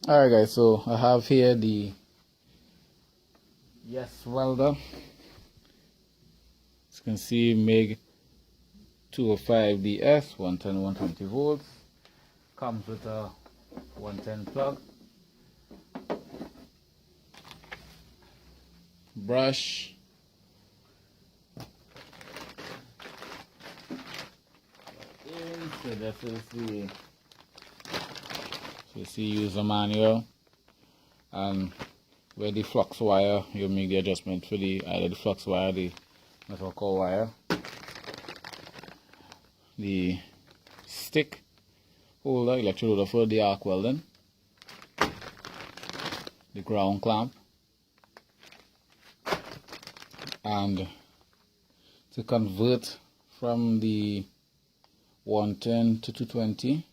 Alright guys, so I have here the YesWelder. As you can see, MIG 205DS, 110 120 volts. Comes with a 110 plug, brush, so this is the user manual, and where the flux wire, you make the adjustment for either the flux wire, the metal core wire, the stick holder, electrode for the arc welding, the ground clamp, and to convert from the 110 to 220,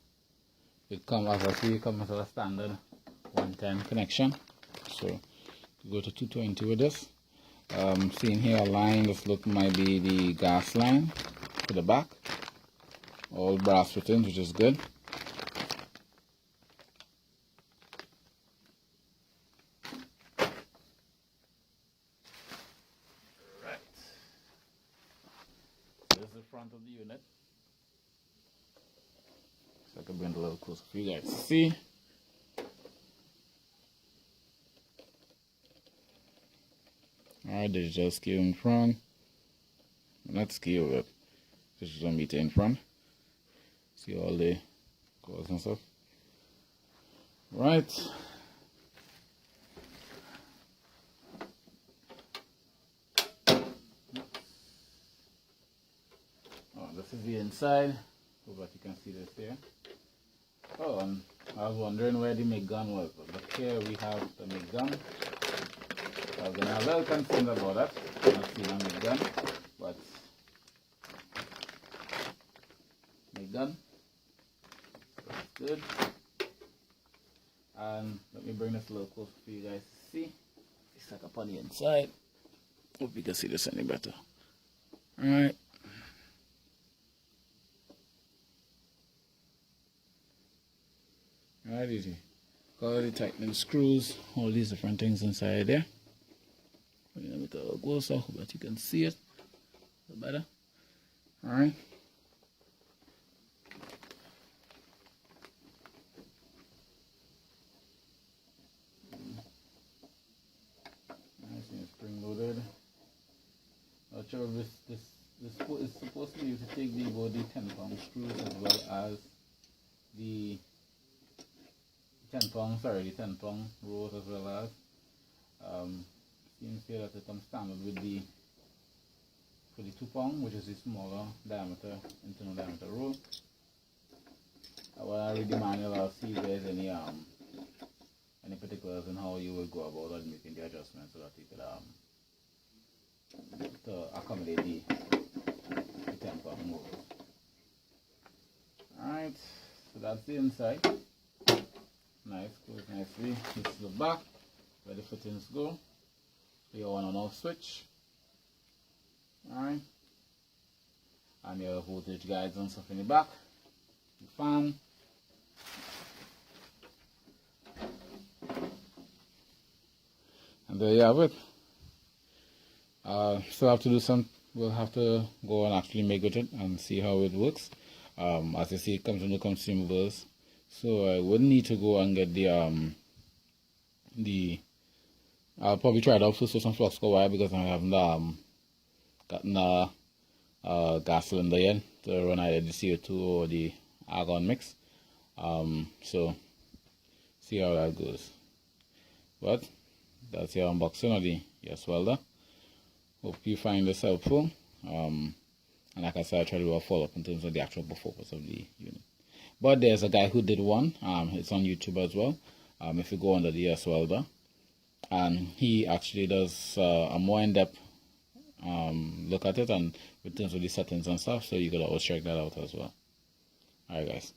it comes, as I see, it comes as a standard 110 connection. So to go to 220 with this, seeing here a line, this look might be the gas line for the back, all brass fittings, which is good. Right, so this is the front of the unit. So I can bring it a little closer for you guys to see. Alright, digital scale in front. Not scale, but digital meter in front. See all the cores and stuff. Right. Oh, this is the inside. Hope that you can see this here. Oh, and I was wondering where the MIG gun was, but look here, we have the MIG gun. I was a little concerned about that, not seeing a MIG gun, but MIG gun, that's good. And let me bring this a little closer for you guys to see. It's like up on the inside. Hope you can see this any better. Alright. Alright, easy. Got the tightening screws, all these different things inside there. Let me go closer, hope that you can see it a little better. Alright. Nice and spring loaded. Not sure if this is supposed to be used to take the about the 10-pound screws as well as the 10-pound rolls as well as seems here that it comes standard with the for the 2-pound, which is the smaller diameter, internal diameter roll. When I read the manual, I'll see if there's any particulars in how you will go about making the adjustment so that you could to accommodate the 10-pound rolls. Alright, so that's the inside. Nice, goes nicely. This is the back where the fittings go. Your on and off switch. Alright. And your voltage guides and stuff in the back. The fan. And there you have it. Still have to do some, we'll have to go and actually make with it and see how it works. As you see, it comes in the consumables. So I wouldn't need to go and get I'll probably try it out first with some flux core wire because I haven't gotten a gas cylinder yet to run either the CO2 or the argon mix. So see how that goes. But that's your unboxing of the YesWelder. Hope you find this helpful. And like I said, I'll try to do a follow-up in terms of the actual performance of the unit. But there's a guy who did one. It's on YouTube as well. If you go under the YesWelder, and he actually does a more in-depth look at it and in terms of the settings and stuff. So you could always check that out as well. Alright, guys.